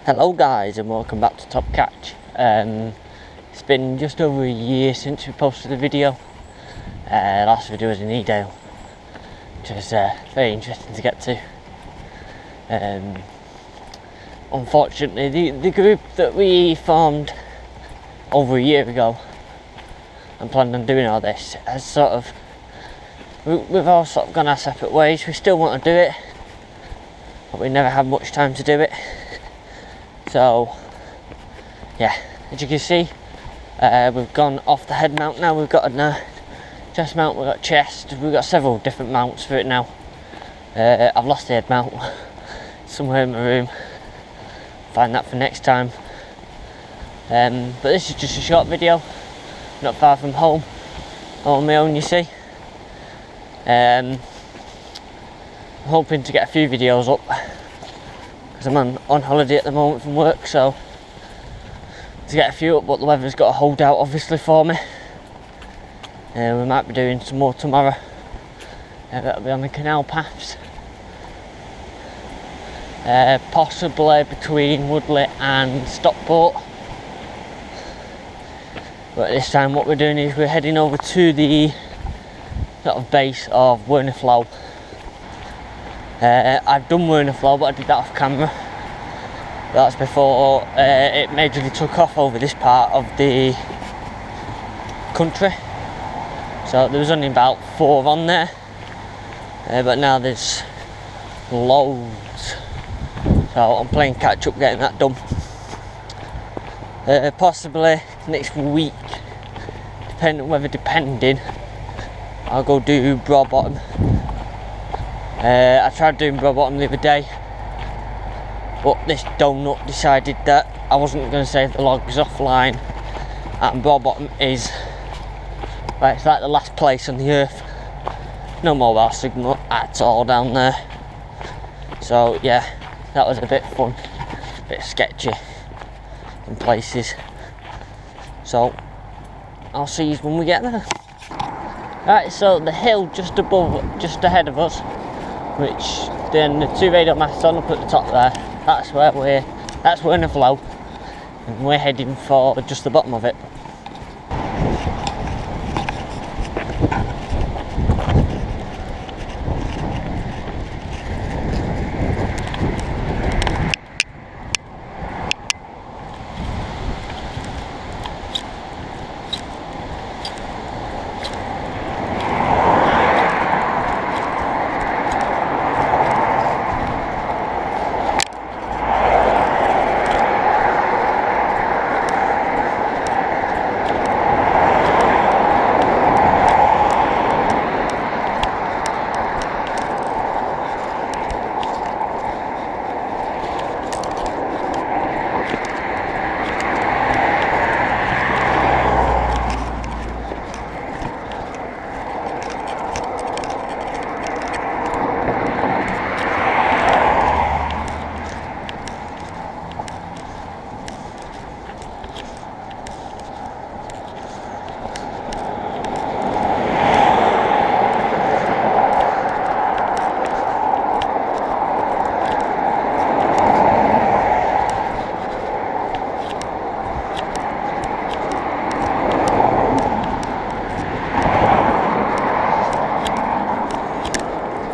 Hello guys and welcome back to Top Catch. It's been just over a year since we posted a video. Last video was in Edale, which was very interesting to get to. Unfortunately the group that we formed over a year ago and planned on doing all this has we've all sort of gone our separate ways. We still want to do it, but we never had much time to do it. So yeah, as you can see, we've gone off the head mount now. We've got a chest mount, we've got chest, we've got several different mounts for it now. I've lost the head mount somewhere in my room, find that for next time. But this is just a short video, not far from home, on my own, you see. I'm hoping to get a few videos up because I'm on holiday at the moment from work, so to get a few up, but the weather's got to hold out obviously for me. We might be doing some more tomorrow. That'll be on the canal paths, possibly between Woodley and Stockport. But this time what we're doing is we're heading over to the sort of base of Wernth. I've done Wernth, but I did that off camera. That's before it majorly took off over this part of the country. So there was only about 4 on there, but now there's loads. So I'm playing catch up getting that done. Possibly next week, depending, I'll go do Broad Bottom. I tried doing Broad Bottom the other day, but this donut decided that I wasn't going to save the logs offline, and Broad Bottom is, right, it's like the last place on the earth. No mobile signal at all down there. So yeah, that was a bit fun, a bit sketchy in places. So I'll see you when we get there. Right, so the hill just ahead of us, which then the 2 radio masts on up at the top there, that's we're in a flow, and we're heading for just the bottom of it.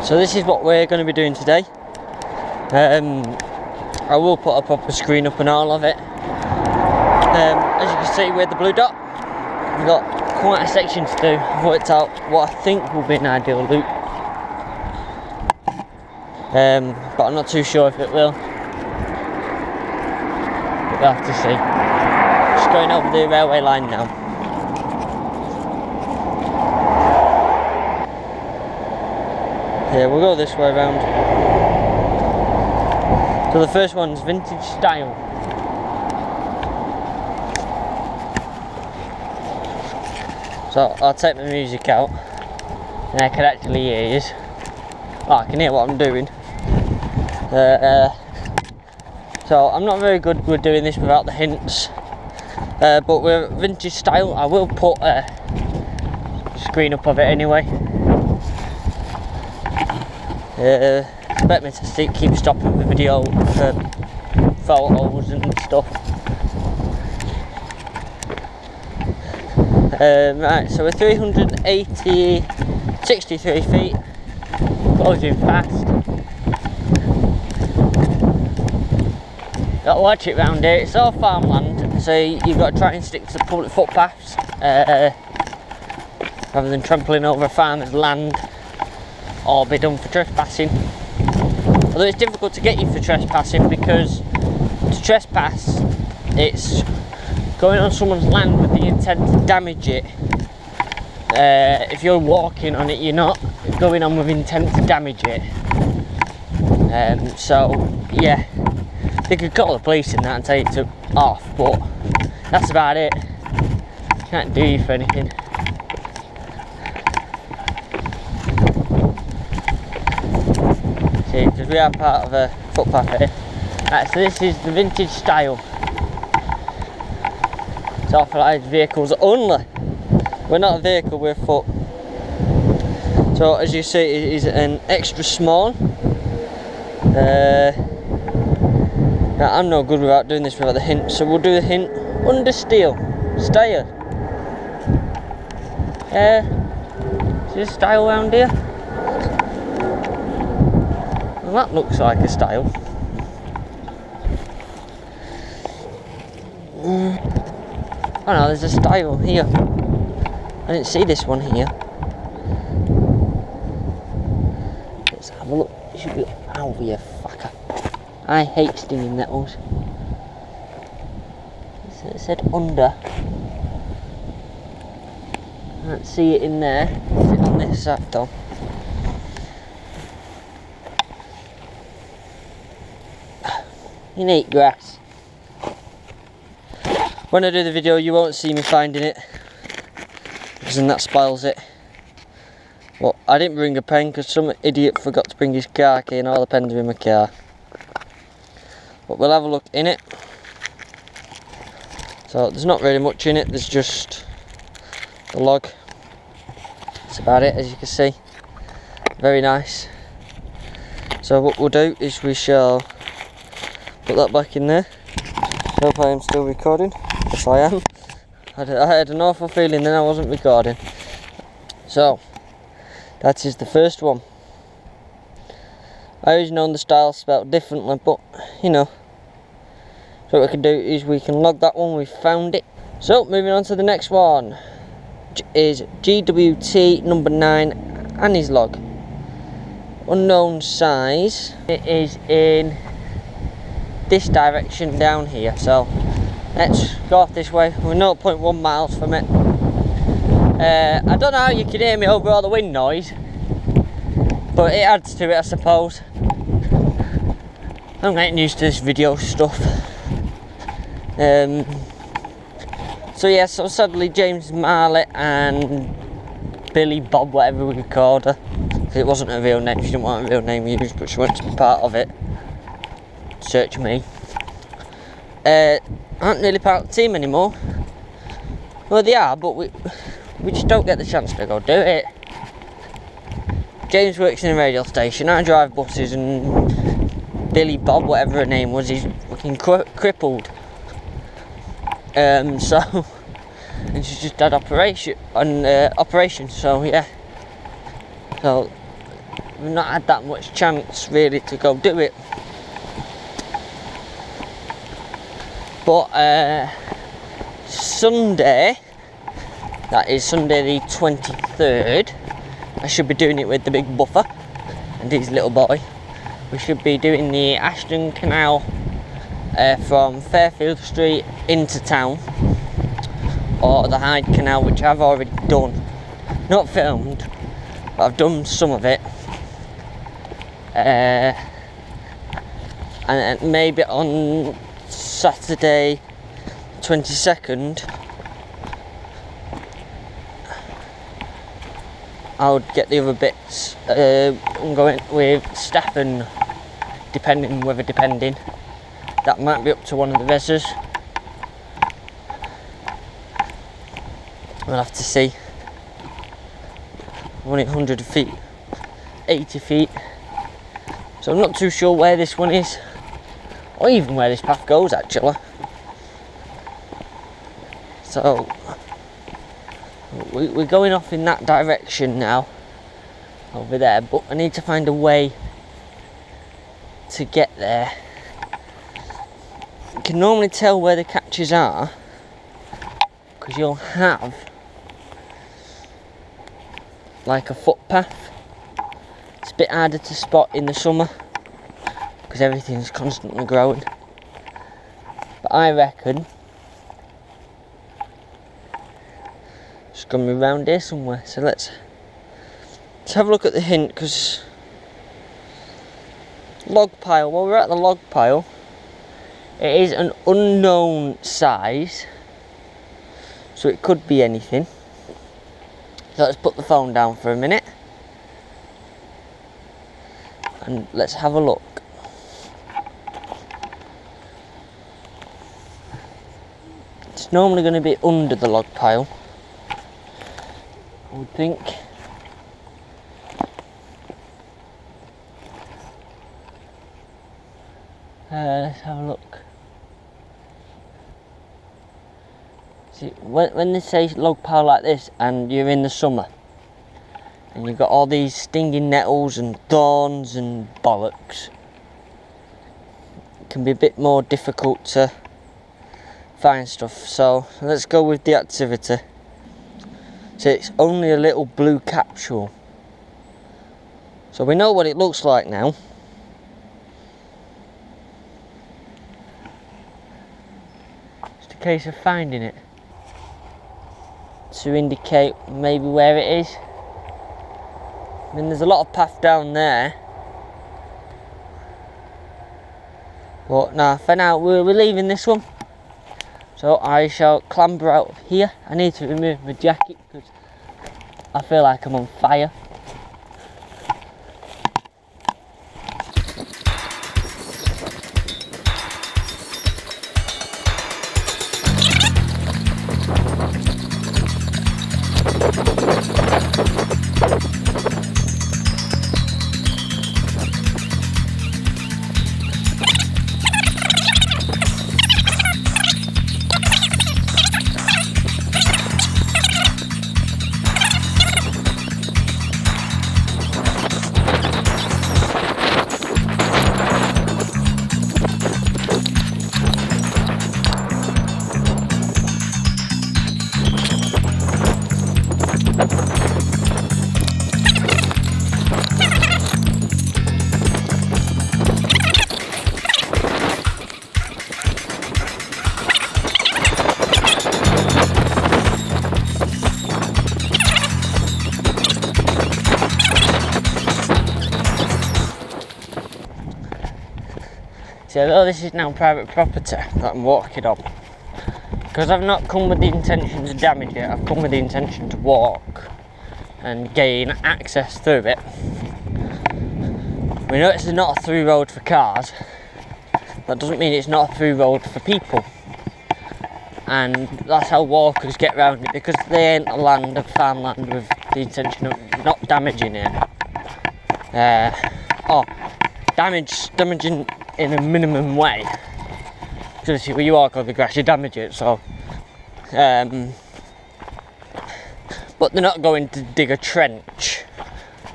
So this is what we're going to be doing today. I will put a proper screen up and all of it. As you can see, we're the blue dot. We've got quite a section to do. I've worked out what I think will be an ideal loop, but I'm not too sure if it will. We'll have to see. Just going over the railway line now. Yeah, we'll go this way around. So the first one's vintage style. So I'll take the music out, and I can actually hear you. Oh, I can hear what I'm doing. So I'm not very good with doing this without the hints. But we're vintage style. I will put a screen up of it anyway. Expect me to keep stopping the video photos and stuff. Right, so we're 63 feet, closing fast. Got to watch it round here, it's all farmland, so you've got to try and stick to the public footpaths rather than trampling over a farmer's land or be done for trespassing. Although it's difficult to get you for trespassing, because to trespass it's going on someone's land with the intent to damage it. If you're walking on it, you're not going on with intent to damage it. So yeah, they could call the police in that and tell you to off, but that's about it. Can't do you for anything. See, because we are part of a footpath here. Right, so this is the vintage style. It's authorised vehicles only. We're not a vehicle, we're a foot. So as you see, it is an extra small. Now, I'm no good without doing this without the hint, so we'll do the hint. Under steel. Style. Is there a style around here? Well, that looks like a style. Oh no, there's a style here. I didn't see this one here. Let's have a look. It should be over here, fucker. I hate stinging nettles. It said under. I can't see it in there. Is it on this side though? You need grass. When I do the video, you won't see me finding it, because then that spoils it. Well, I didn't bring a pen because some idiot forgot to bring his car key and all the pens are in my car. But we'll have a look in it. So there's not really much in it, there's just the log. That's about it, as you can see. Very nice. So what we'll do is we shall put that back in there. Hope I am still recording. Yes, I am. I had an awful feeling then I wasn't recording. So, that is the first one. I always known the style spelled differently, but you know. So what we can do is we can log that one, we found it. So, moving on to the next one. Is GWT number 9 Annie's log. Unknown size. It is in this direction down here, so let's go off this way. We're 0.1 miles from it. I don't know how you can hear me over all the wind noise, but it adds to it, I suppose. I'm getting used to this video stuff. So yeah, so sadly James Marley and Billy Bob, whatever we called her, because it wasn't her real name, she didn't want a real name used, but she wanted to be part of it. Search me. Aren't really part of the team anymore. Well, they are, but we just don't get the chance to go do it. James works in a radio station, I drive buses, and Billy Bob, whatever her name was, he's fucking crippled. So, and she's just had operation, so yeah. So, we've not had that much chance really to go do it. But Sunday, that is Sunday the 23rd, I should be doing it with the big buffer and his little boy. We should be doing the Ashton Canal from Fairfield Street into town, or the Hyde Canal, which I've already done. Not filmed, but I've done some of it. And maybe on Saturday 22nd I would get the other bits. I'm going with Stefan, depending that might be up to one of the reses. We'll have to see. Only 100 feet, 80 feet, so I'm not too sure where this one is or even where this path goes actually. So we're going off in that direction now, over there, but I need to find a way to get there. You can normally tell where the catches are because you'll have like a footpath. It's a bit harder to spot in the summer because everything's constantly growing, but I reckon it's going to be around here somewhere. So let's have a look at the hint, because log pile, while we're at the log pile, it is an unknown size, so it could be anything. So let's put the phone down for a minute and let's have a look. It's normally going to be under the log pile, I would think. Let's have a look. See, when they say log pile like this and you're in the summer and you've got all these stinging nettles and thorns and bollocks, it can be a bit more difficult to find stuff. So let's go with the activity. So it's only a little blue capsule. So we know what it looks like now. Just a case of finding it to indicate maybe where it is. I mean, there's a lot of path down there, but nah, for now we're leaving this one. So I shall clamber out of here. I need to remove my jacket because I feel like I'm on fire. So although this is now private property that I'm walking on, because I've not come with the intention to damage it, I've come with the intention to walk and gain access through it. We know it's not a through road for cars, that doesn't mean it's not a through road for people. And that's how walkers get around it, because they ain't a farmland with the intention of not damaging it. Or damaging in a minimum way. Because when you walk on the grass you damage it, so but they're not going to dig a trench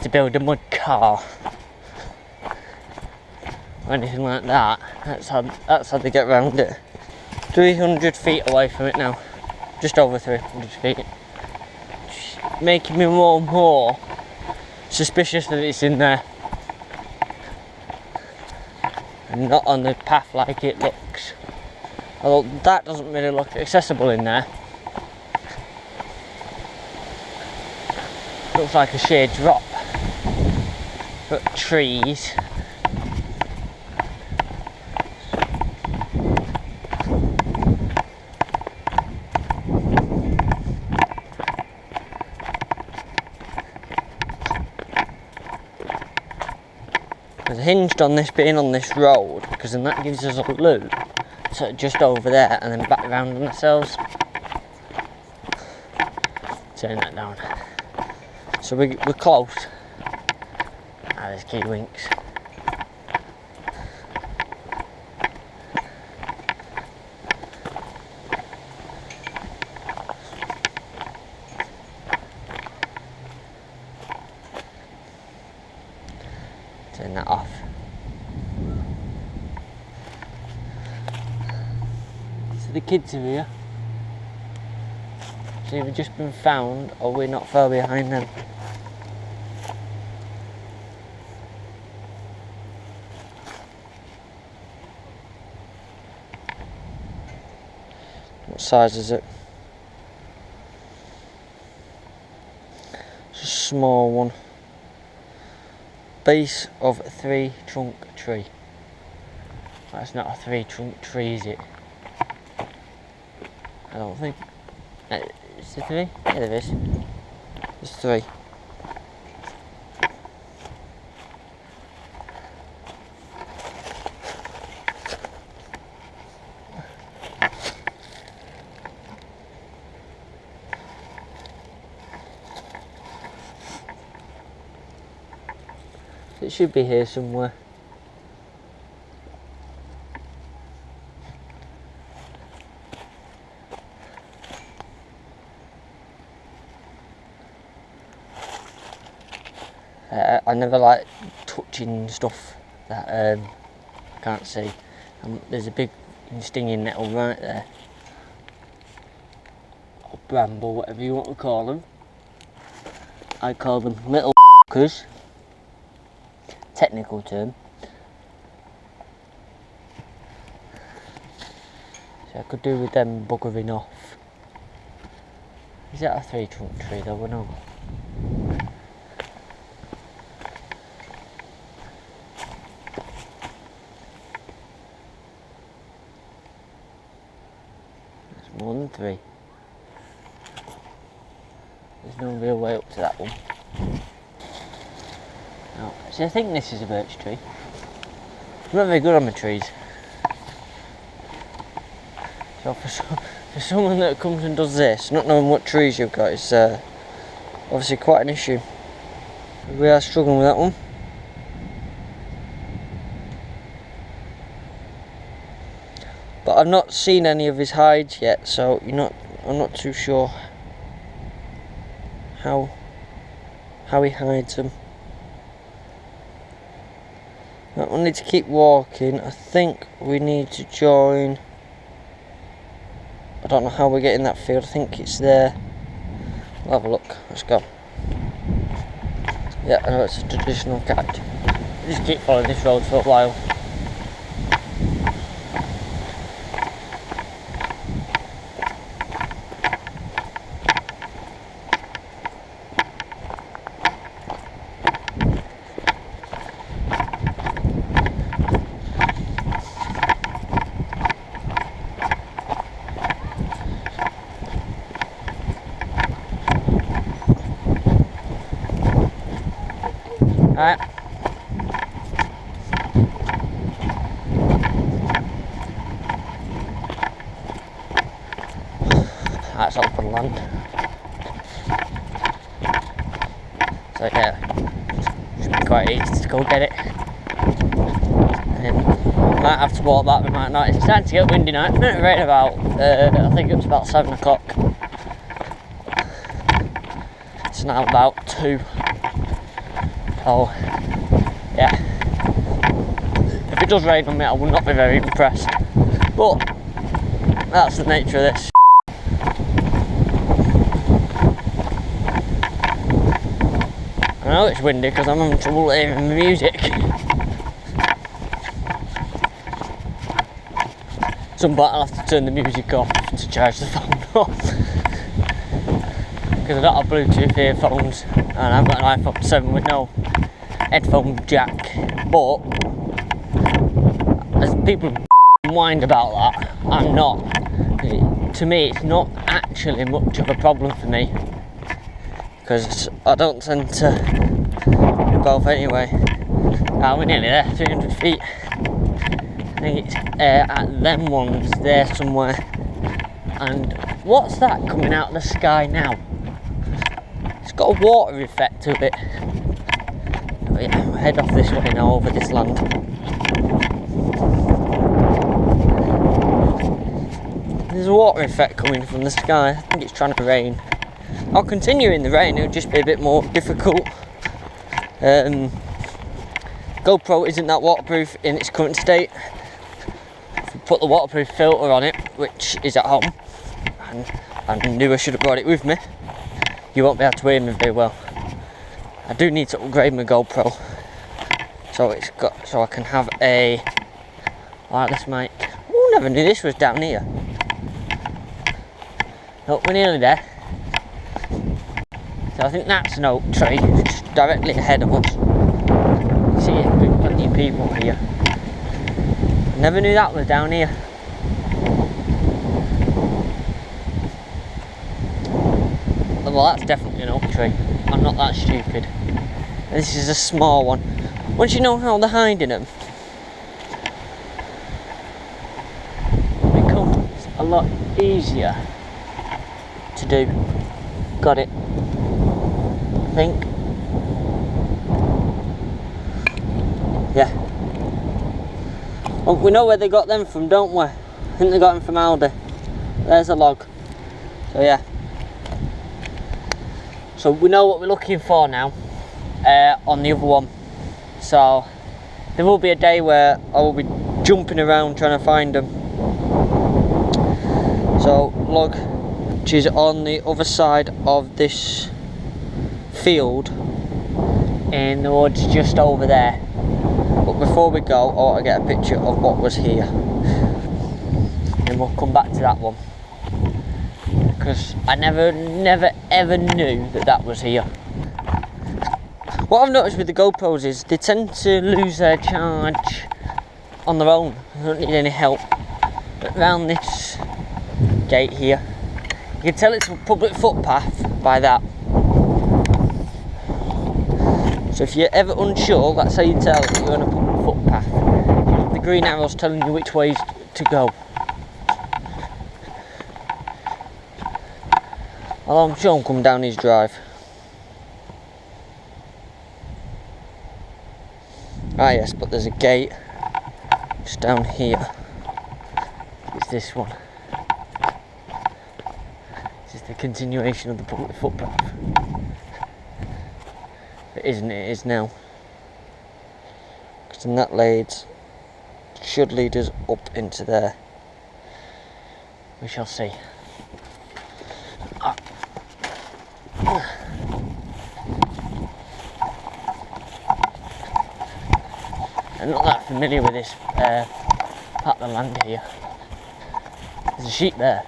to build a mud car or anything like that. That's how they get around it. 300 feet away from it now, just over 300 feet, just making me more and more suspicious that it's in there and not on the path like it looks. Although that doesn't really look accessible in there. Looks like a sheer drop, but trees. It's hinged on this being on this road, because then that gives us a loop so just over there and then back around on ourselves. Turn that down. So we're close. Ah, there's key winks. the kids are here. So either just been found or we're not far behind them. What size is it? It's a small one. Base of a 3-trunk tree. That's not a 3-trunk tree, is it? I don't think. Is it 3? Yeah, there is. It's 3. It should be here somewhere. I never like touching stuff that I can't see. There's a big stinging nettle right there. Or bramble, whatever you want to call them. I call them little f***ers. Technical term. So I could do with them buggering off. Is that a 3-trunk tree though or not? There's more than 3. There's no real way up to that one. No. See, I think this is a birch tree. I'm not very good on the trees. So for someone that comes and does this, not knowing what trees you've got, is obviously quite an issue. We are struggling with that one. But I've not seen any of his hides yet, so I'm not too sure how he hides them. Right, we need to keep walking. I think we need to join. I don't know how we're getting that field. I think it's there. We'll have a look. Let's go. Yeah, I know it's a traditional guide. Just keep following this road for a while. Alright. That's open land. So yeah, should be quite easy to go get it. And we might have to walk back, we might not. It's starting to get windy now. It's meant to rain about, I think it was about 7 o'clock. It's now about 2. Oh, yeah. If it does rain on me, I will not be very impressed. But that's the nature of this. I know it's windy because I'm having trouble hearing the music. Some point I'll have to turn the music off to charge the phone off. Because I don't have Bluetooth earphones and I've got an iPhone 7 with no headphone jack. But as people whined about that, I'm not. To me, it's not actually much of a problem for me because I don't tend to do both anyway. We're nearly there, 300 feet. I think it's at them ones there somewhere. And what's that coming out of the sky now? It's got a water effect to it. But yeah, we'll head off this way now over this land. There's a water effect coming from the sky. I think it's trying to rain. I'll continue in the rain, it'll just be a bit more difficult. GoPro isn't that waterproof in its current state. put the waterproof filter on it, which is at home, and I knew I should have brought it with me. You won't be able to hear me very well. I do need to upgrade my GoPro, so I can have a wireless mic. Oh, never knew this was down here. Look, we're nearly there. So I think that's an oak tree, just directly ahead of us. You see it, there's plenty of people here. Never knew that was down here. Well, that's definitely an oak tree. I'm not that stupid. This is a small one. Once you know how they're hiding them, it becomes a lot easier to do. Got it. I think. Yeah. Well, we know where they got them from, don't we? I think they got them from Aldi. There's a log. So yeah. So we know what we're looking for now on the other one. So there will be a day where I will be jumping around trying to find them. So log, which is on the other side of this field in the woods just over there. But before we go, I want to get a picture of what was here. And we'll come back to that one. Because I never ever knew that was here. What I've noticed with the GoPros is they tend to lose their charge on their own. They don't need any help. But around this gate here, you can tell it's a public footpath by that. So if you're ever unsure, that's how you tell that you're on a public footpath. The green arrow's telling you which way to go. Although I'm sure I'm coming down his drive. Ah yes, but there's a gate just down here. It's this one. This is the continuation of the public footpath. If it isn't, it is now. Because then that should lead us up into there. We shall see. I'm not that familiar with this part of the land here. There's a sheep there.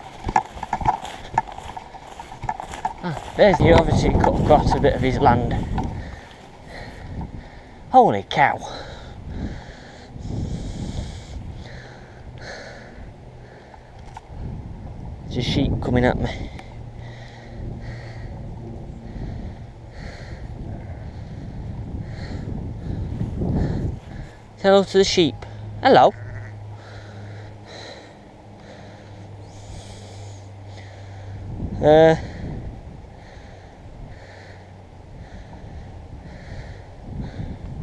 There's he obviously cut across a bit of his land. Holy cow. There's a sheep coming at me. Hello to the sheep. Hello.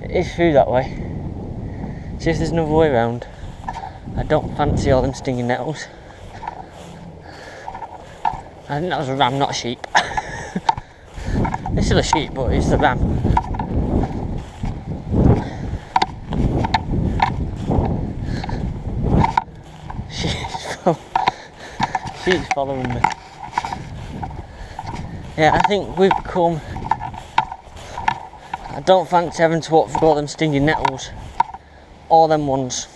It is through that way. See if there's another way around. I don't fancy all them stinging nettles. I think that was a ram, not a sheep. It's still a sheep, but it's the ram. She's following me. Yeah, I think we've come. I don't fancy having to walk through all them stinging nettles. All them ones.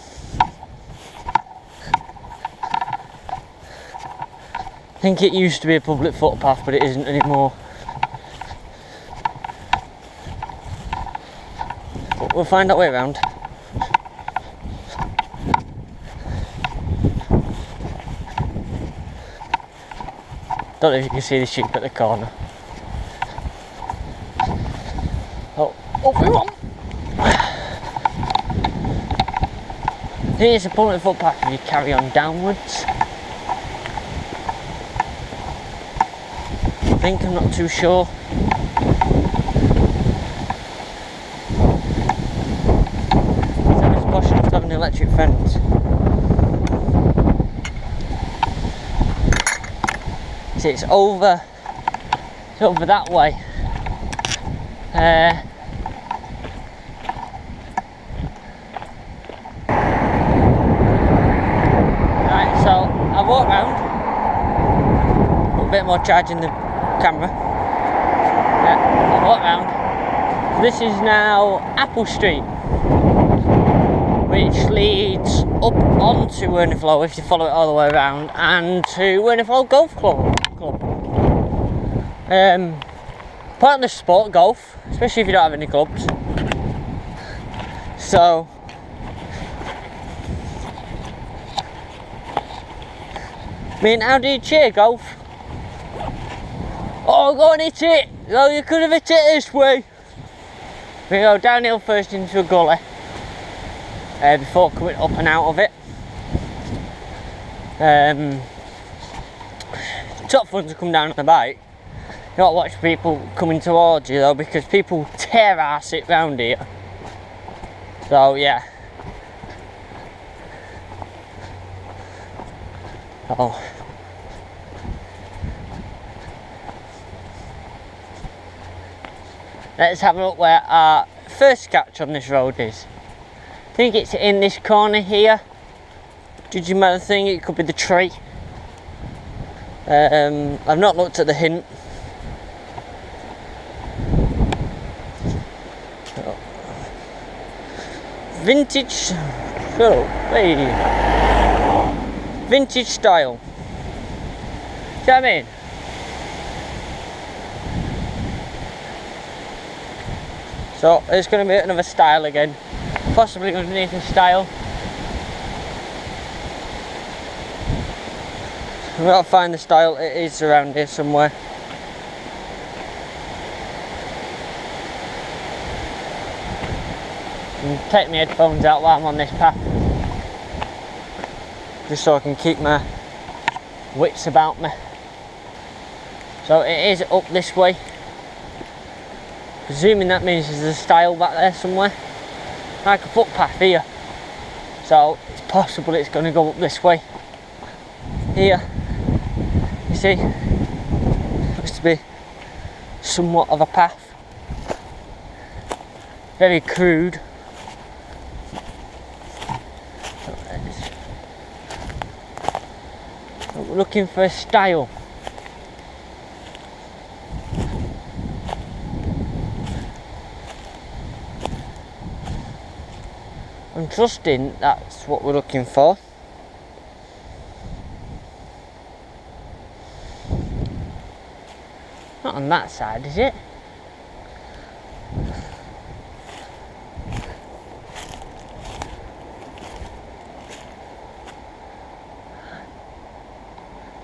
I think it used to be a public footpath, but it isn't anymore. But we'll find our way around. Don't know if you can see the sheep at the corner. Oh, up we want! I think it's a public footpath if you carry on downwards. I think, I'm not too sure. So it's posh enough to have an electric fence. See, it's over that way. So I walked round, put a bit more charge in the camera. Yeah, I walked round. So this is now Apple Street, which leads up onto Wernth if you follow it all the way around, and to Wernth Golf Club. Pointless sport, golf, especially if you don't have any clubs. So I mean, how do you cheer golf? Oh, go and hit it! Oh, you could have hit it this way. We go downhill first into a gully before coming up and out of it. Top fun to come down on the bike. You gotta watch people coming towards you though, because people tear ass it round here. So yeah. Oh. Let's have a look where our first catch on this road is. I think it's in this corner here. Judging by the thing, it could be the tree. I've not looked at the hint. Vintage, vintage style. See what I mean? So it's going to be another style again, possibly underneath the style. We've got to find the style. It is around here somewhere. And take my headphones out while I'm on this path, just so I can keep my wits about me. So it is up this way. Presuming that means there's a stile back there somewhere, like a footpath here. So it's possible it's going to go up this way. Here, you see, looks to be somewhat of a path. Very crude. We're looking for a stile. I'm trusting that's what we're looking for. Not on that side, is it?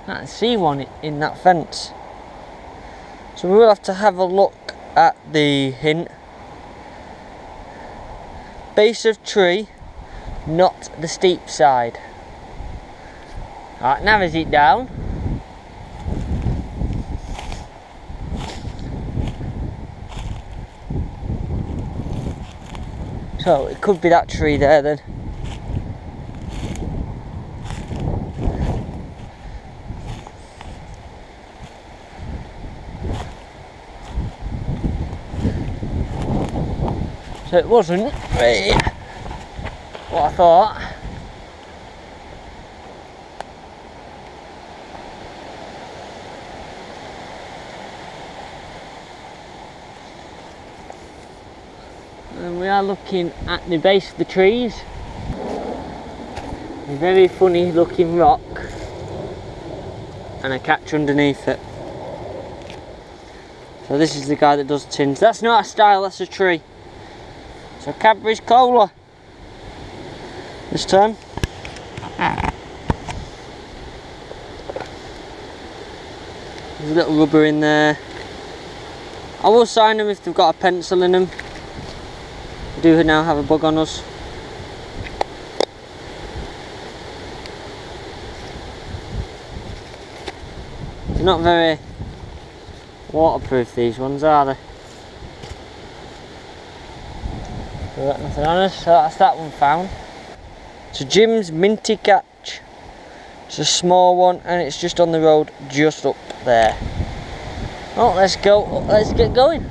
I can't see one in that fence. So we will have to have a look at the hint. Base of tree, not the steep side. Alright, narrows it down. So it could be that tree there then. So it wasn't really what I thought. And we are looking at the base of the trees. A very funny looking rock and a catch underneath it. So this is the guy that does tins. That's not a stile, that's a tree. So Cadbury's Cola this time. There's a little rubber in there. I will sign them if they've got a pencil in them. We do now have a bug on us. They're not very waterproof, these ones, are they? We've got nothing on us, so that's that one found. So Jim's Minty Catch. It's a small one and it's just on the road just up there. Oh, let's go, let's get going.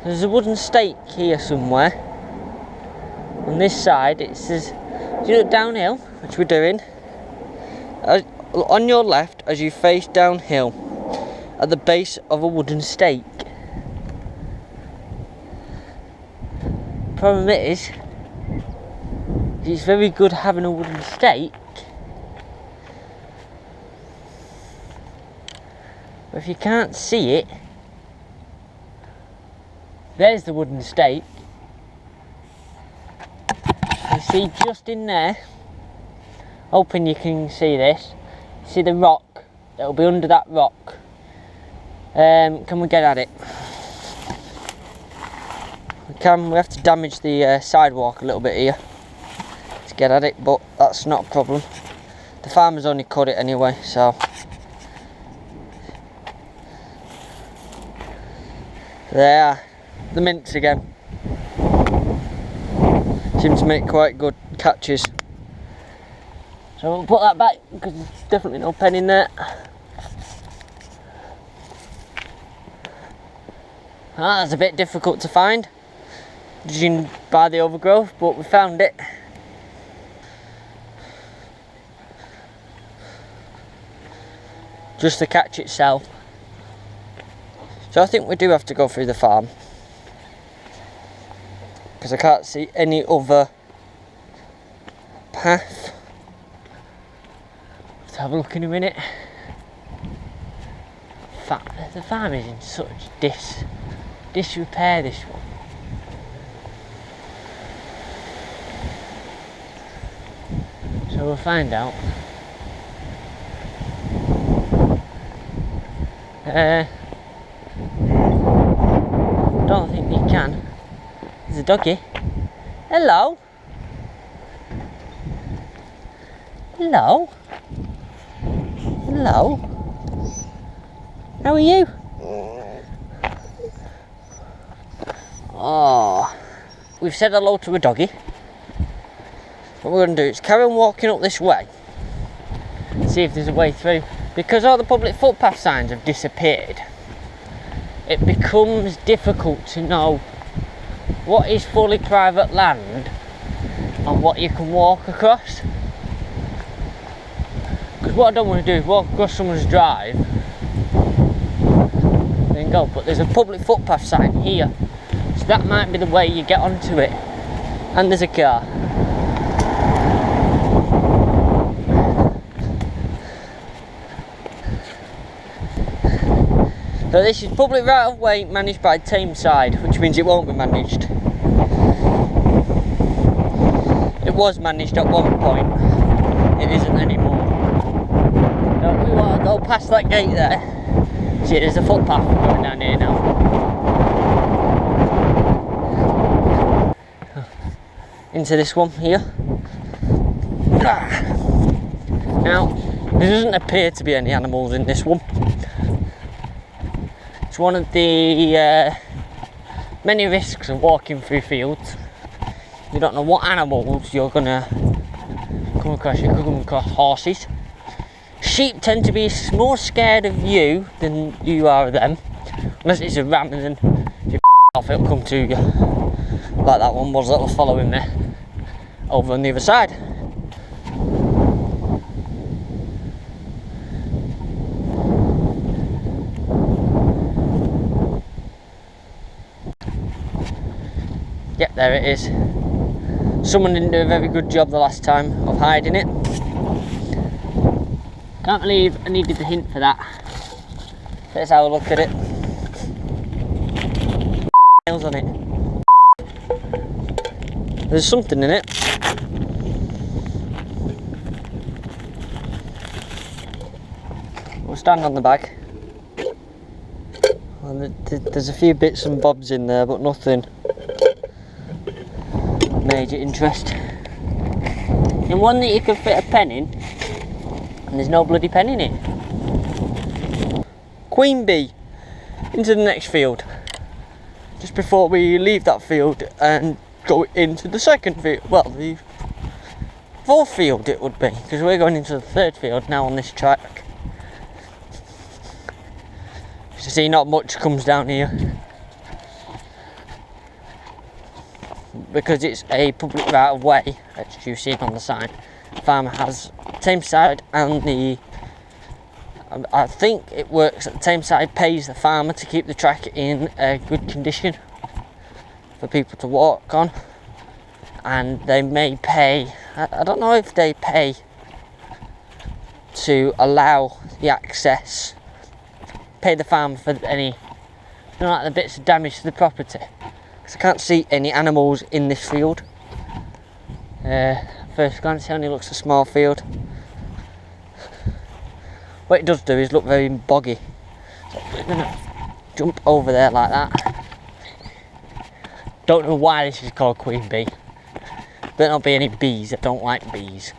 There's a wooden stake here somewhere. On this side it says, do you look downhill, which we're doing, on your left as you face downhill at the base of a wooden stake. Problem is, it's very good having a wooden stake, but if you can't see it, there's the wooden stake. You see just in there, hoping you can see this, see the rock, it'll be under that rock. Can we get at it? We have to damage the sidewalk a little bit here to get at it, but that's not a problem. The farmer's only cut it anyway, so. There, the mints again. Seem to make quite good catches. So we'll put that back because there's definitely no pen in there. That's a bit difficult to find, judging by the overgrowth, but we found it. Just the catch itself. So I think we do have to go through the farm, because I can't see any other path. Let's have a look in a minute. The farm is in such disrepair, this one. So we'll find out. Don't think you can. There's a doggy. Hello. Hello. Hello. How are you? Oh, we've said hello to a doggy. What we're going to do is carry on walking up this way, see if there's a way through. Because all the public footpath signs have disappeared, it becomes difficult to know what is fully private land and what you can walk across. Because what I don't want to do is walk across someone's drive and go, but there's a public footpath sign here, so that might be the way you get onto it. And there's a car. So this is public right of way managed by Tameside, which means it won't be managed. It was managed at one point, it isn't anymore. So we want to go past that gate there. See, there's a footpath going down here now. Into this one here. Now, there doesn't appear to be any animals in this one. It's one of the many risks of walking through fields. You don't know what animals you're gonna come across. You could come across horses. Sheep tend to be more scared of you than you are of them. Unless it's a ram, and then if you off, it'll come to you. Like that one was that was following me over on the other side. Yep, there it is. Someone didn't do a very good job the last time of hiding it. Can't believe I needed the hint for that. Let's have a look at it. Nails on it. There's something in it. We'll stand on the bag. Well, there's a few bits and bobs in there, but nothing major interest. And one that you could fit a pen in, and there's no bloody pen in it. Queen bee, into the next field. Just before we leave that field and go into the second field, well, the fourth field it would be, because we're going into the third field now on this track. You see, not much comes down here because it's a public right of way, as you see on the sign. The farmer has Tameside, and I think it works that Tameside pays the farmer to keep the track in a good condition for people to walk on, and they may pay, I don't know if they pay to allow the access, pay the farmer for any, you know, like the bits of damage to the property, because I can't see any animals in this field. First glance, it only looks a small field. What it does do is look very boggy, so we're gonna jump over there like that. Don't know why this is called Queen Bee. Better not be any bees. I don't like bees.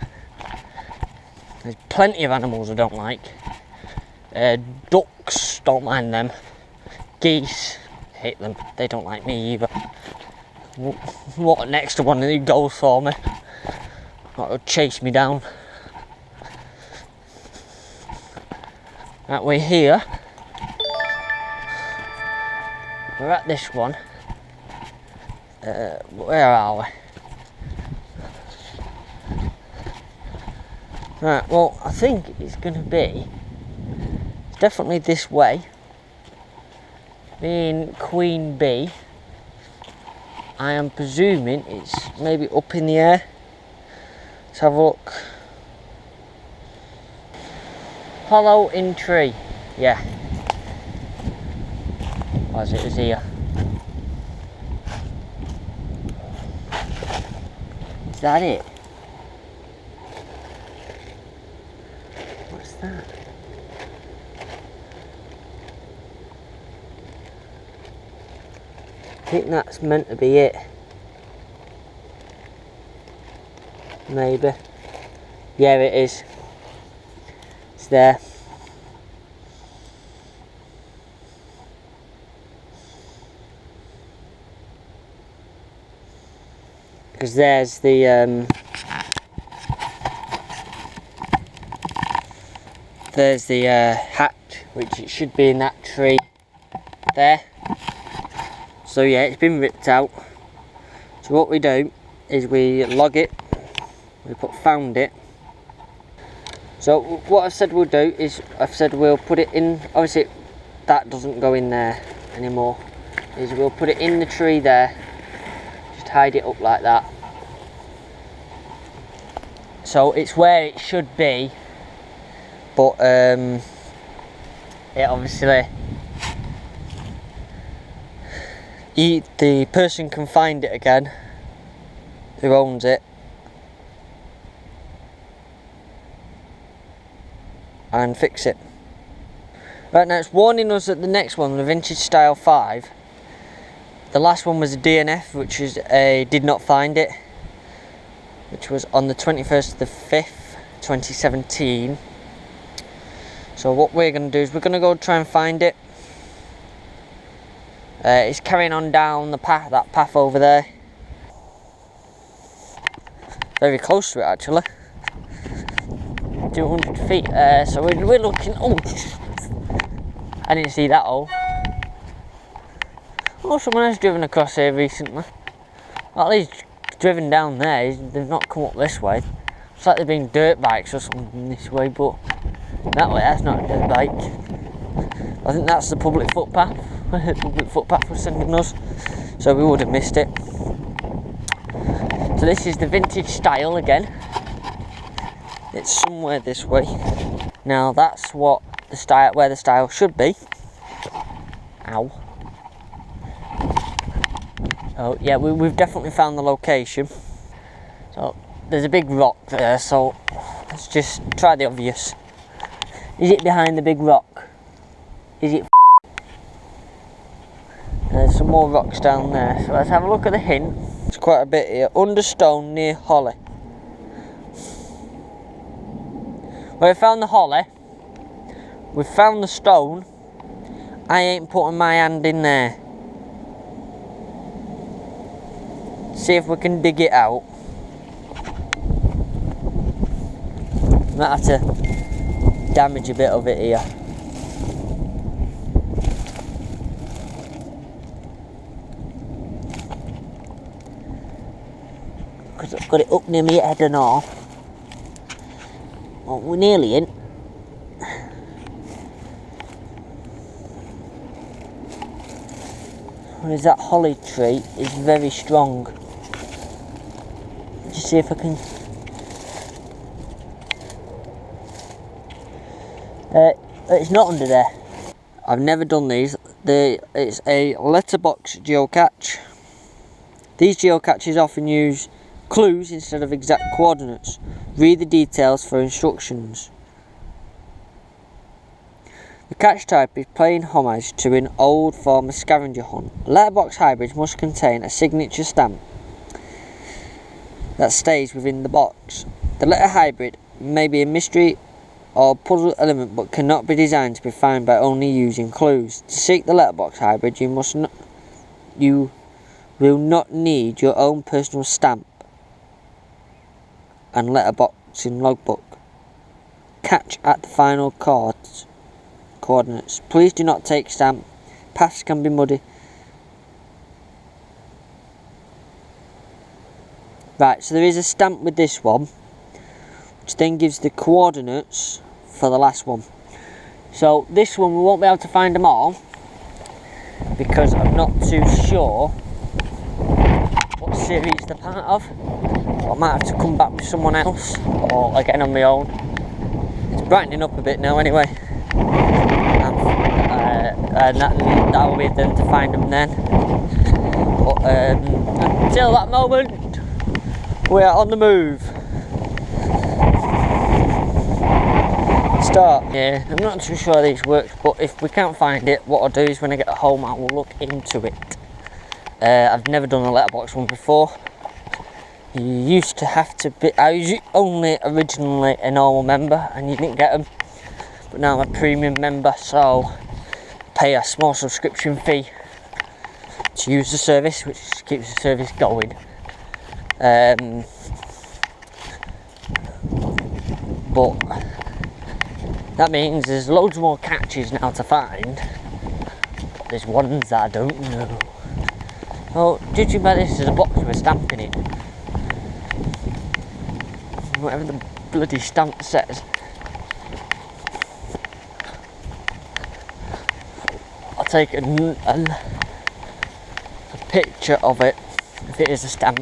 There's plenty of animals I don't like. Ducks, don't mind them. Geese, hate them. They don't like me either. What next to one of these goes for me? That'll chase me down. Right, we're here. We're at this one. Where are we? Right, well, I think it's going to be, it's definitely this way, being Queen Bee. I am presuming it's maybe up in the air. Let's have a look. Hollow in tree, yeah. As it is here. Is that it? What's that? I think that's meant to be it. Maybe. Yeah, it is. It's there. Because there's the hatch, which it should be in that tree there. So yeah, it's been ripped out. So what we do is we log it, we put found it. So what I've said we'll do is, I've said we'll put it in, obviously that doesn't go in there anymore, is we'll put it in the tree there, just hide it up like that. So it's where it should be, but it obviously, the person can find it again, who owns it, and fix it. Right, now it's warning us that the next one, the Vintage Style 5, the last one was a DNF, which is a did not find it, which was on the 21st of the 5th, 2017. So what we're going to do is we're going to go try and find it. It's carrying on down the path, that path over there. Very close to it actually. 200 feet. So we're looking. Oh, I didn't see that hole. Oh, someone has driven across here recently. Well, at least driven down there. They've not come up this way. It's like they've been dirt bikes or something this way, but that way that's not a dirt bike. I think that's the public footpath. The public footpath was sending us, so we would have missed it. So this is the Vintage Style again. It's somewhere this way. Now that's what the style, where the style should be. Ow. Oh yeah, we've definitely found the location. So there's a big rock there, so let's just try the obvious. Is it behind the big rock? Is it? There's some more rocks down there, so let's have a look at the hint. It's quite a bit here. Under stone near holly. Well, we found the holly. We found the stone. I ain't putting my hand in there. See if we can dig it out. Might have to damage a bit of it here. Because I've got it up near my head and all. Well, we're nearly in. Whereas that holly tree is very strong. Just see if I can. It's not under there. I've never done these. It's a letterbox geocache. These geocaches often use clues instead of exact coordinates. Read the details for instructions. The catch type is paying homage to an old form of scavenger hunt. Letterbox hybrids must contain a signature stamp that stays within the box. The letter hybrid may be a mystery or puzzle element but cannot be designed to be found by only using clues. To seek the letterbox hybrid, you will not need your own personal stamp and letterboxing logbook. Catch at the final coordinates. Please do not take stamp. Paths can be muddy. Right, so there is a stamp with this one, which then gives the coordinates for the last one. So this one we won't be able to find them all because I'm not too sure what series they're part of. I might have to come back with someone else or again on my own. It's brightening up a bit now anyway. And that will be them to find them then. But until that moment, we are on the move. Start. Yeah, I'm not too sure these work, but if we can't find it, what I'll do is when I get home, I will look into it. I've never done a letterbox one before. You used to have to be. I was only originally a normal member, and you didn't get them. But now I'm a premium member, so pay a small subscription fee to use the service, which keeps the service going. But that means there's loads more catches now to find. But there's ones that I don't know. Well, judging by this, there's a box with a stamp in it. Whatever the bloody stamp says. I'll take a picture of it if it is a stamp.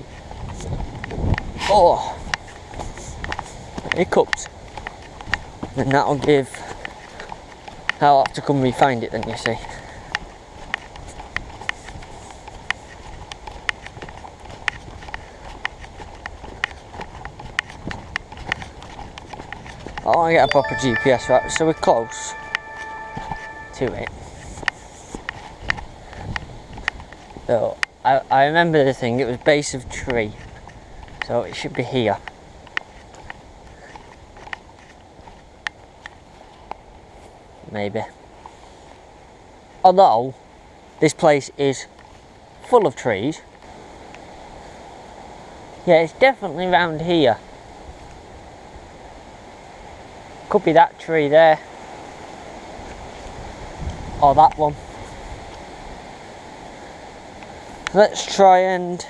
Oh, hiccups. Then that'll give. I'll have to come re-find it then, you see. I want to get a proper GPS, right? So we're close to it. So I remember the thing, it was base of tree. So it should be here. Maybe. Although this place is full of trees. Yeah, it's definitely round here. Could be that tree there. Or that one. Let's try and...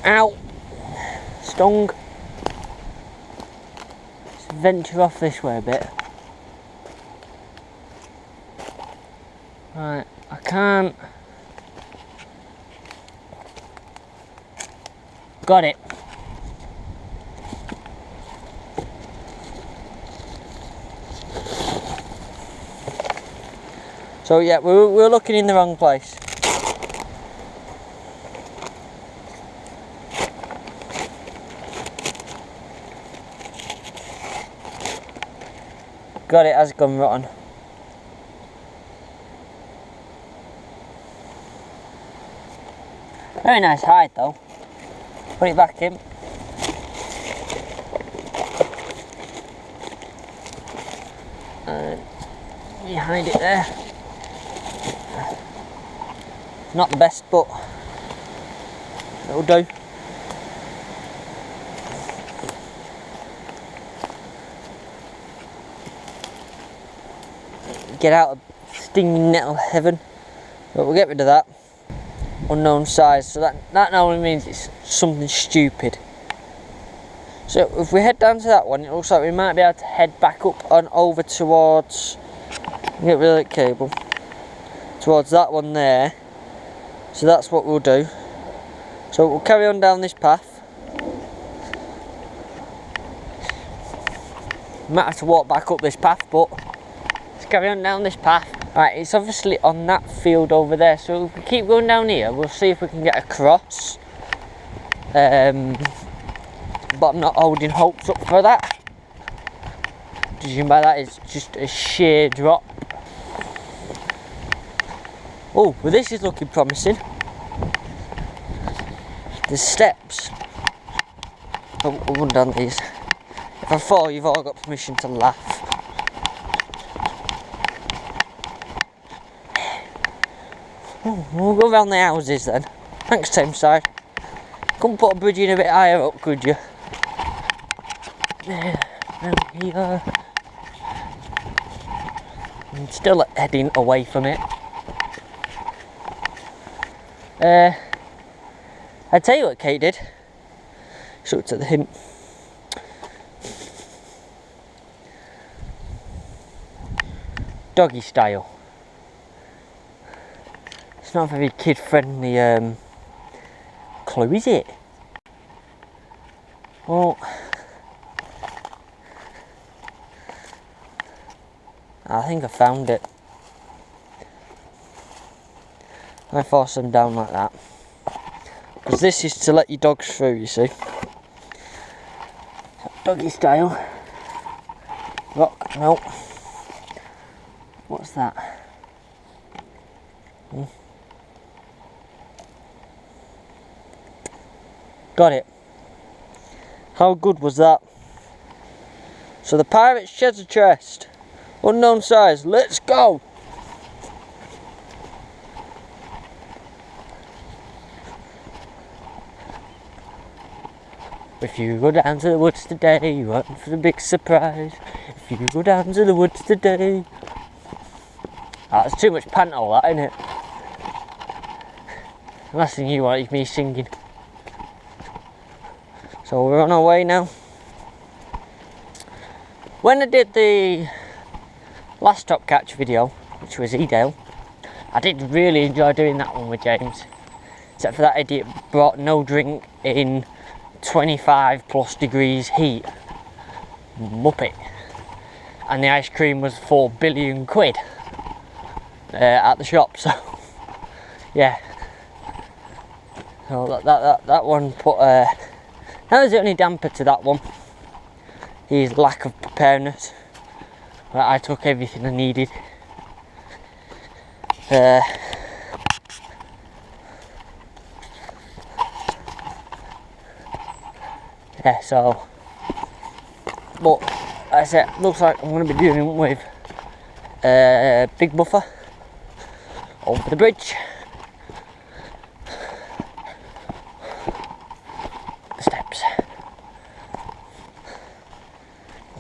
Ow! Stung. Let's venture off this way a bit. Right, I can't... Got it. So yeah, we're looking in the wrong place. Got it, has gone rotten. Very nice hide though. Put it back in. And you hide it there. Not the best, but it'll do. Get out of stinging nettle heaven. But we'll get rid of that. Unknown size, so that normally means it's something stupid. So if we head down to that one, it looks like we might be able to head back up and over towards, get rid of that cable, towards that one there. So that's what we'll do. So we'll carry on down this path. Might have to walk back up this path, but let's carry on down this path. Right, it's obviously on that field over there, so if we keep going down here, we'll see if we can get across. But I'm not holding hopes up for that. Judging by that, it's just a sheer drop. Oh, well this is looking promising. There's steps. Oh, we'll run down these. If I fall, you've all got permission to laugh. Oh, we'll go around the houses then. Thanks, Tameside. Couldn't put a bridge in a bit higher up, could you? There we are. I'm still heading away from it. I tell you what Kate did. She looked at the hint. Doggy style. It's not a very kid friendly clue, is it? Well, I think I found it. I force them down like that. Because this is to let your dogs through, you see. Doggy style. Rock, no. What's that? Got it. How good was that? So the pirate's treasure chest. Unknown size. Let's go! If you go down to the woods today, you want for the big surprise. If you go down to the woods today. Oh, that's too much panto, that, isn't it? The last thing you want is me singing. So we're on our way now. When I did the last top catch video, which was Edale, I did really enjoy doing that one with James. Except for that idiot brought no drink in 25 plus degrees heat. Muppet. And the ice cream was 4 billion quid at the shop, so yeah. So that one put that was the only damper to that one. His lack of preparedness. But I took everything I needed. Yeah, so, but like I said, looks like I'm going to be doing it with a big buffer over the bridge. The steps.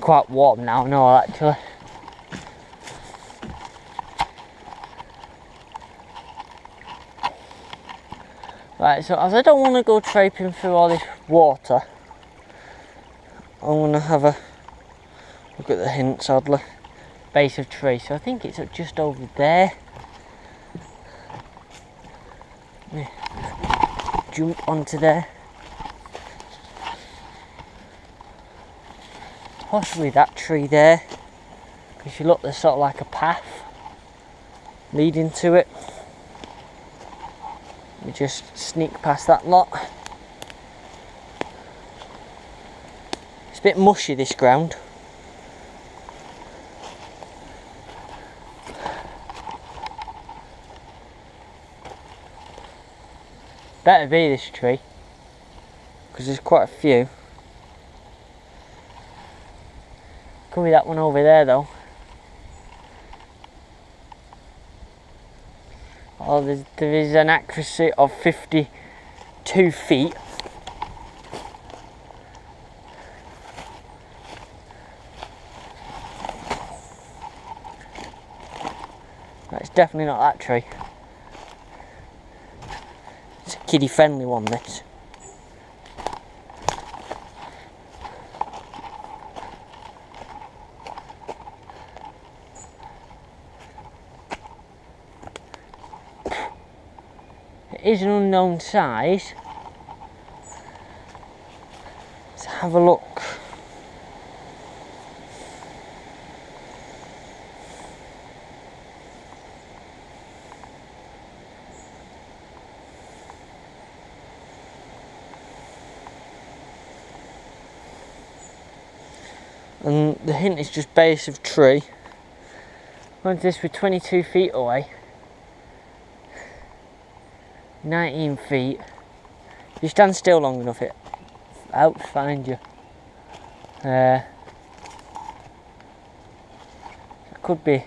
Quite warm now, no, actually. Right, so as I don't want to go traipsing through all this water, I'm going to have a look at the hint, sadly. Base of tree, so I think it's just over there. Yeah. Jump onto there. Possibly that tree there. Because you look, there's sort of like a path leading to it. We just sneak past that lot. It's a bit mushy, this ground. Better be this tree, because there's quite a few. Could be that one over there though. Oh, there is an accuracy of 52 feet. That's definitely not that tree. It's a kiddie friendly one, this. It is an unknown size. Let's have a look. And the hint is just base of tree. Once this, we're 22 feet away. 19 feet. If you stand still long enough, it helps find you. That could be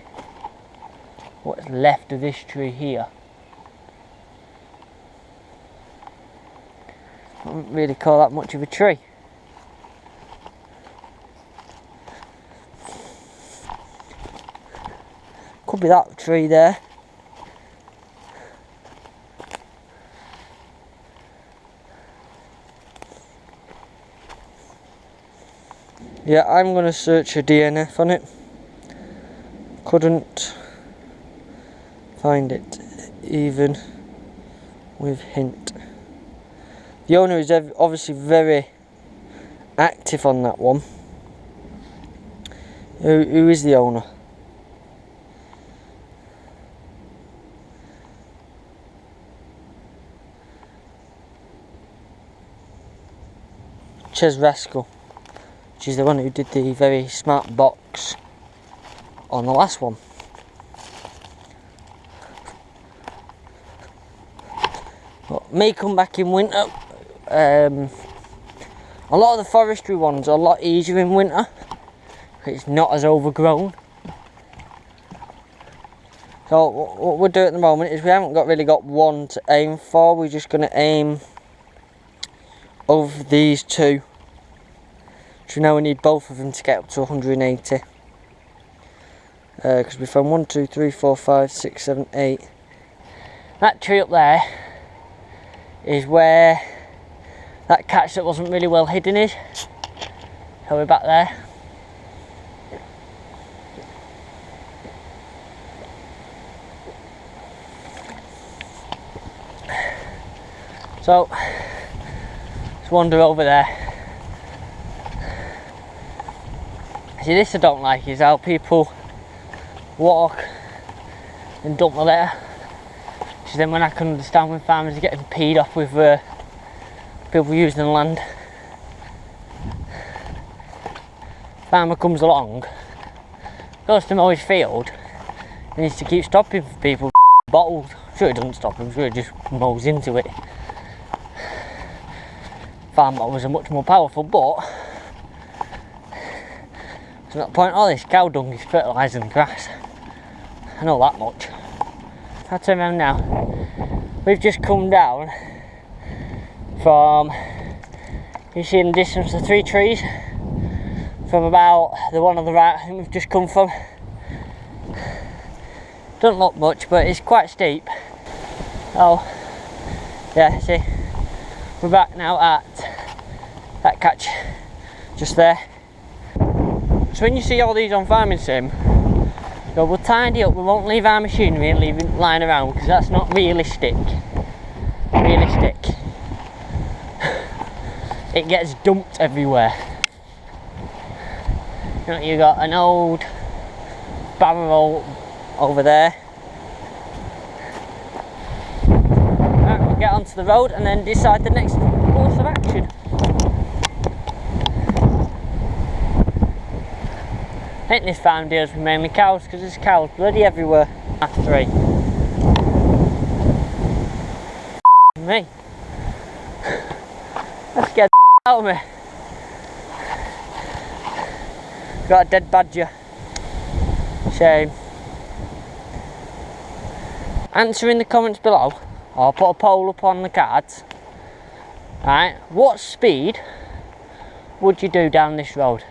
what's left of this tree here. I wouldn't really call that much of a tree. Could be that tree there. Yeah, I'm going to search a DNF on it. Couldn't find it, even with hint. The owner is obviously very active on that one. Who is the owner? Ches Rascal. She's the one who did the very smart box on the last one. But may come back in winter. A lot of the forestry ones are a lot easier in winter. It's not as overgrown. So what we'll do at the moment is we haven't really got one to aim for. We're just going to aim of these two. So now we need both of them to get up to 180. Because we found 1, 2, 3, 4, 5, 6, 7, 8. That tree up there is where that catch that wasn't really well hidden is. So we're back there. So let's wander over there. See, this I don't like is how people walk and dump the litter. So then when I can understand when farmers are getting peed off with people using the land. Farmer comes along, goes to mow his field, and needs to keep stopping for people bottles. Sure, it doesn't stop him, sure, it just mows into it. Farm mowers are much more powerful, but it's not the point. All this cow dung is fertilising the grass. I know that much. I'll turn around now. We've just come down from, you see in the distance the 3 trees, from about the one on the right I think we've just come from. Doesn't look much, but it's quite steep. Oh, yeah, see, we're back now at that catch just there. So when you see all these on farming sim, we'll tidy up, we won't leave our machinery and leave it lying around because that's not realistic. It gets dumped everywhere. You know, you got an old barrel over there. Right, we'll get onto the road and then decide the next course of action. I think this farm deals with mainly cows because there's cows bloody everywhere. After 3. Me. Out of me. Got a dead badger. Shame. Answer in the comments below. I'll put a poll up on the cards. Right, what speed would you do down this road?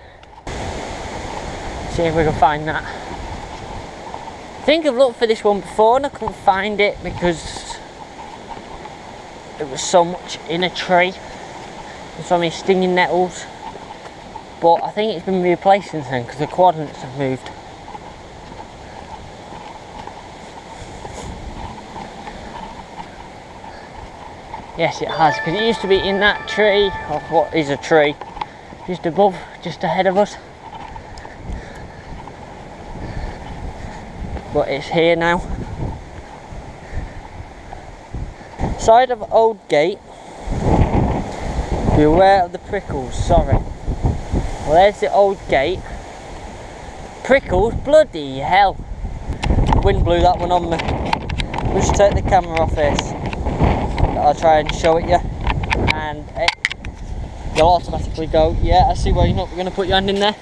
See if we can find that. I think I've looked for this one before and I couldn't find it because it was so much in a tree. There's so many stinging nettles. But I think it's been replaced since then because the coordinates have moved. Yes, it has, because it used to be in that tree, or what is a tree, just above, just ahead of us. But it's here now. Side of Old Gate. Beware of the prickles, sorry. Well, there's the Old Gate. Prickles, bloody hell. The wind blew that one on me. We should take the camera off this. I'll try and show it you, and you'll automatically go, yeah, I see why you're not going to put your hand in there.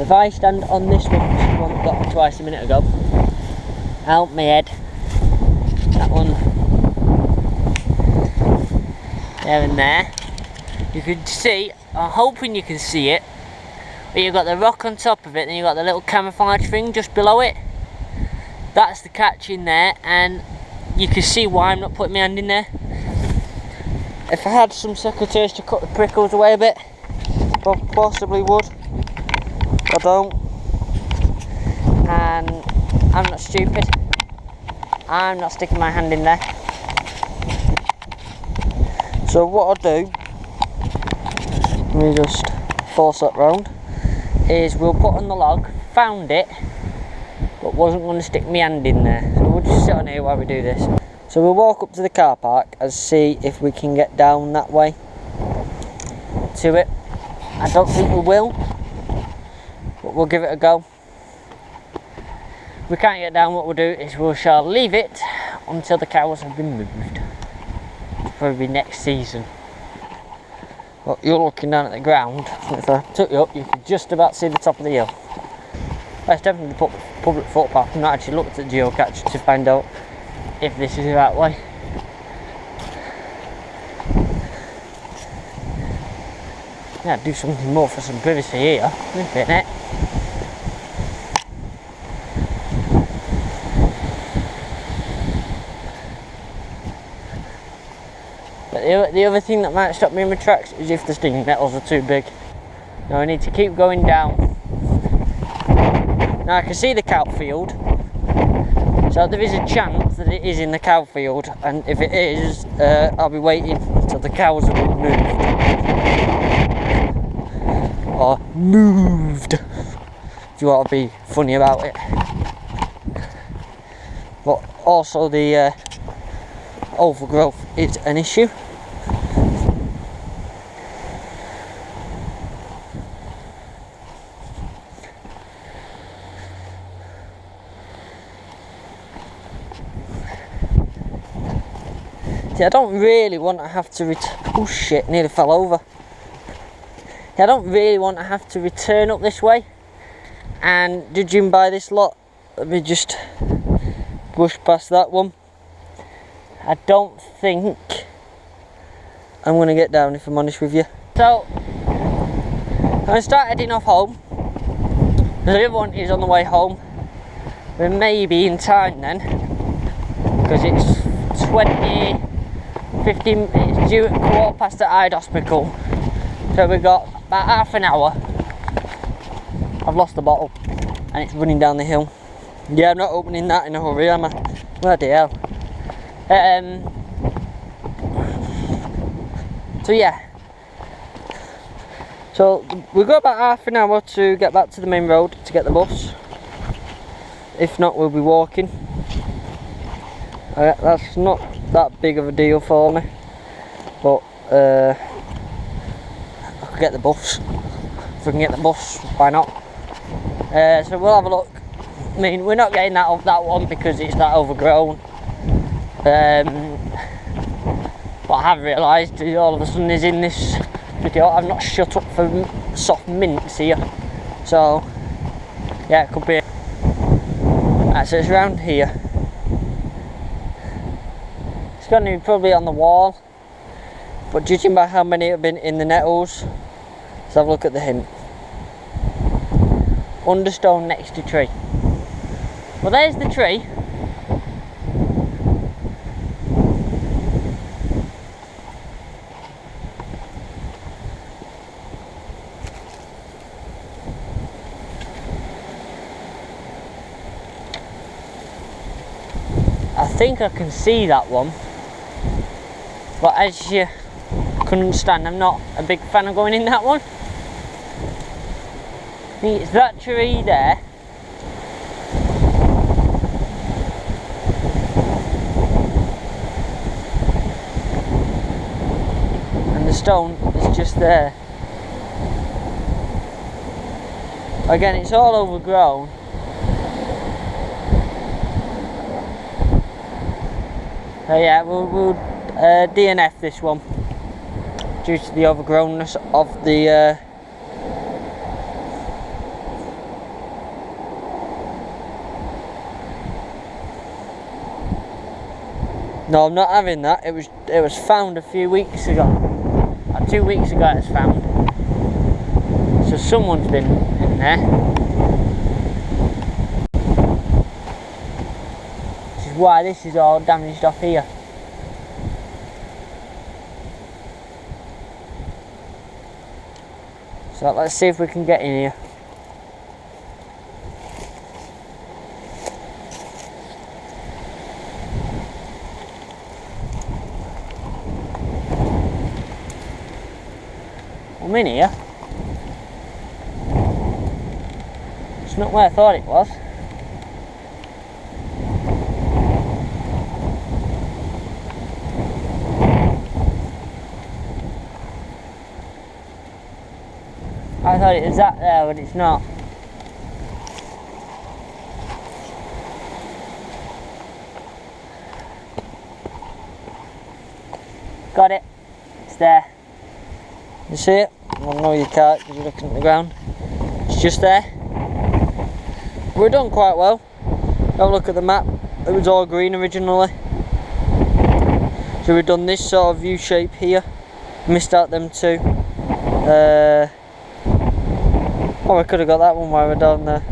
If I stand on this one, which is the one that got me twice a minute ago, out my head, that one, there and there, you can see, I'm hoping you can see it, but you've got the rock on top of it, and you've got the little camouflage thing just below it. That's the catch in there, and you can see why I'm not putting my hand in there. If I had some secateurs to cut the prickles away a bit, I possibly would. I don't. And I'm not stupid. I'm not sticking my hand in there. So what I'll do, let me just force that round, is we'll put on the log, found it, but wasn't going to stick my hand in there. So we'll just sit on here while we do this. So we'll walk up to the car park and see if we can get down that way to it. I don't think we will, but we'll give it a go. If we can't get down, what we'll do is we shall leave it until the cows have been moved. It'll probably be next season. Well, you're looking down at the ground. If I took you up, you could just about see the top of the hill. It's definitely the public footpath. I've not actually looked at geocache to find out if this is the right way. Yeah, do something more for some privacy here, isn't it? But the other thing that might stop me in my tracks is if the stinging nettles are too big. Now I need to keep going down. Now I can see the cow field, so there is a chance that it is in the cow field, and if it is, I'll be waiting until the cows have been moved. Or moved, if you want to be funny about it. But also the overgrowth is an issue. See, I don't really want to have to oh shit, nearly fell over. I don't really want to have to return up this way, and judging by this lot, let me just push past that one. I don't think I'm going to get down, if I'm honest with you. So I'm going to start heading off home. The other one is on the way home. We may be in time then, because it's 15, it's due at 15 at Hyde Hospital. So we've got about half an hour. I've lost the bottle and it's running down the hill. Yeah, I'm not opening that in a hurry, am I? Bloody hell. So yeah. So we've got about half an hour to get back to the main road to get the bus. If not, we'll be walking. That's not that big of a deal for me, but I could get the bus. If we can get the bus, why not? So we'll have a look. I mean, we're not getting that off that one because it's that overgrown. what I have realised is all of a sudden is in this video I've not shut up for soft mints here, so yeah, it could be. Right, so it's around here. It's going to be probably on the wall, but judging by how many have been in the nettles, let's have a look at the hint. Understone next to tree. Well, there's the tree. I think I can see that one, but as you can understand, I'm not a big fan of going in that one. I think it's that tree there. And the stone is just there. Again, it's all overgrown. So yeah, we'll DNF this one due to the overgrownness of the No, I'm not having that. It was found a few weeks ago. 2 weeks ago it was found. So someone's been in there. Which is why this is all damaged off here. So let's see if we can get in here. I'm in here. It's not where I thought it was. I thought it was that there, but it's not. Got it. It's there. You see it? Well, no, you can't because you're looking at the ground. It's just there. We're done quite well. Have a look at the map. It was all green originally. So we've done this sort of U shape here. Missed out them two. Oh, we could have got that one while we're down there.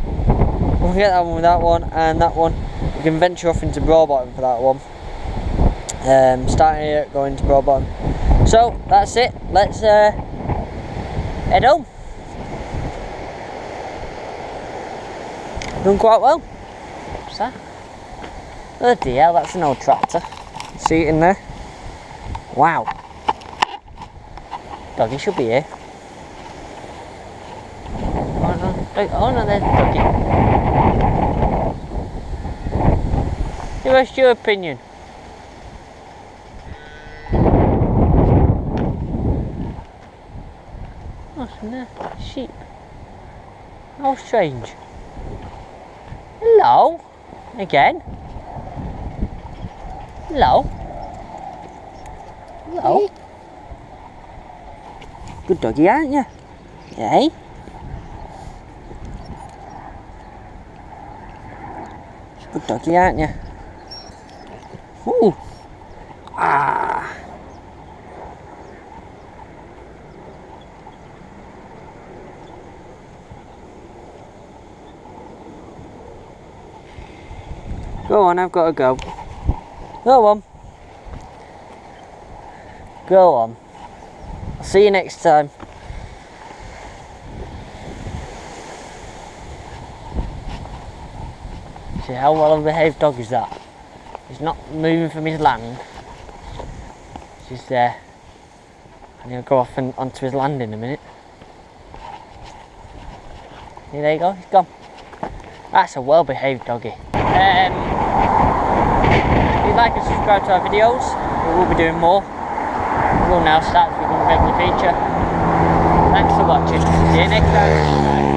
We'll get that one with that one and that one. We can venture off into Broadbottom for that one. Starting here, going to Broadbottom. So that's it. Let's head home. Done quite well. What's that? Bloody hell, that's an old tractor. See it in there? Wow. Doggy should be here. Oh no, there's the doggy. What's your opinion? What's in there? Sheep. How strange. Hello? Again? Hello? Hello? Good doggy, aren't you? Yeah? Good doggy, aren't you? Ooh. Ah. Go on, I've got to go. Go on. Go on. I'll see you next time. See how well a behaved dog is that? He's not moving from his land. He's just there. And he'll go off and onto his land in a minute. Yeah, there you go, he's gone. That's a well behaved doggy. If you'd like to subscribe to our videos, we will be doing more. We will now start with a regular feature. Thanks for watching. See you next time.